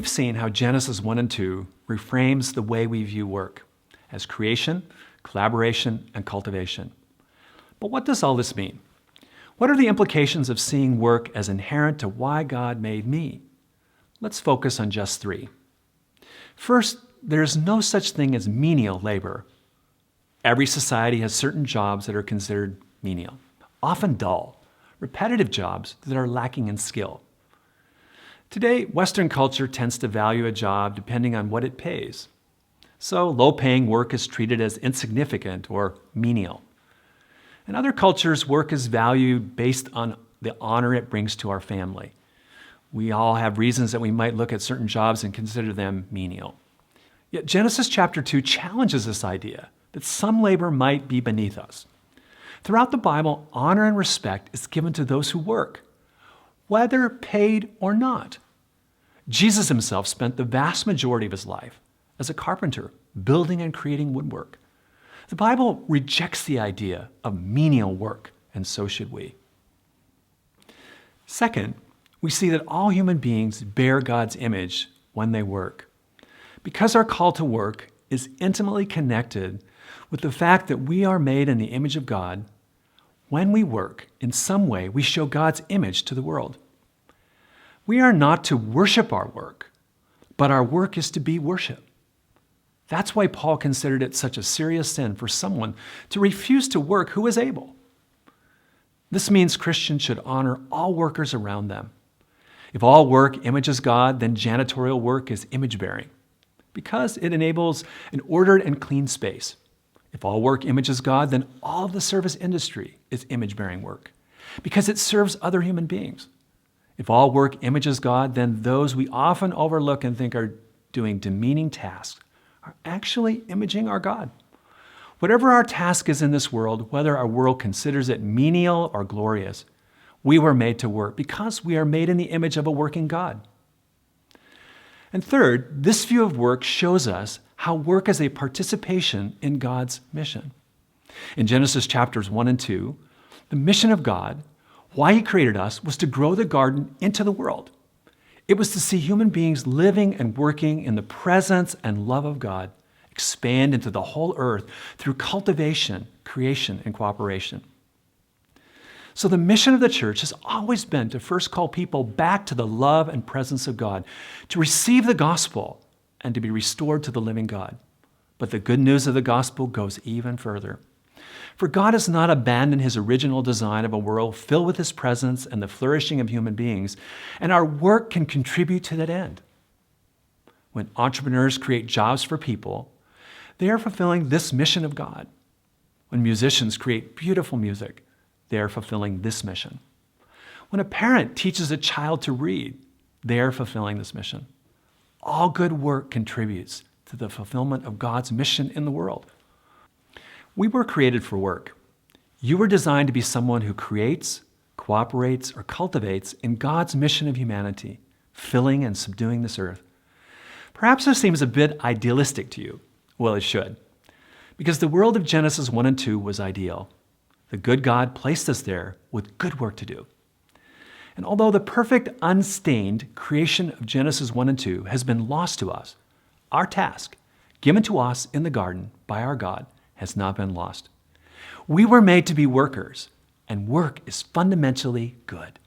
we've seen how Genesis 1 and 2 reframes the way we view work as creation, collaboration, and cultivation. But what does all this mean? What are the implications of seeing work as inherent to why God made me? Let's focus on just three. First, there's no such thing as menial labor. Every society has certain jobs that are considered menial, often dull, repetitive jobs that are lacking in skill. Today, Western culture tends to value a job depending on what it pays. So low-paying work is treated as insignificant or menial. In other cultures, work is valued based on the honor it brings to our family. We all have reasons that we might look at certain jobs and consider them menial. Yet Genesis chapter 2 challenges this idea that some labor might be beneath us. Throughout the Bible, honor and respect is given to those who work, whether paid or not. Jesus himself spent the vast majority of his life as a carpenter, building and creating woodwork. The Bible rejects the idea of menial work, and so should we. Second, we see that all human beings bear God's image when they work. Because our call to work is intimately connected with the fact that we are made in the image of God, when we work, in some way, we show God's image to the world. We are not to worship our work, but our work is to be worship. That's why Paul considered it such a serious sin for someone to refuse to work who is able. This means Christians should honor all workers around them. If all work images God, then janitorial work is image-bearing because it enables an ordered and clean space. If all work images God, then all of the service industry is image-bearing work because it serves other human beings. If all work images God, then those we often overlook and think are doing demeaning tasks are actually imaging our God. Whatever our task is in this world, whether our world considers it menial or glorious, we were made to work because we are made in the image of a working God. And third, this view of work shows us how work is a participation in God's mission. In Genesis chapters 1 and 2, the mission of God, why he created us, was to grow the garden into the world. It was to see human beings living and working in the presence and love of God expand into the whole earth through cultivation, creation, and cooperation. So the mission of the church has always been to first call people back to the love and presence of God, to receive the gospel, and to be restored to the living God. But the good news of the gospel goes even further. For God has not abandoned his original design of a world filled with his presence and the flourishing of human beings, and our work can contribute to that end. When entrepreneurs create jobs for people, they are fulfilling this mission of God. When musicians create beautiful music, they are fulfilling this mission. When a parent teaches a child to read, they are fulfilling this mission. All good work contributes to the fulfillment of God's mission in the world. We were created for work. You were designed to be someone who creates, cooperates, or cultivates in God's mission of humanity, filling and subduing this earth. Perhaps this seems a bit idealistic to you. Well, it should, because the world of Genesis 1 and 2 was ideal. The good God placed us there with good work to do. And although the perfect, unstained creation of Genesis 1 and 2 has been lost to us, our task, given to us in the garden by our God, has not been lost. We were made to be workers, and work is fundamentally good.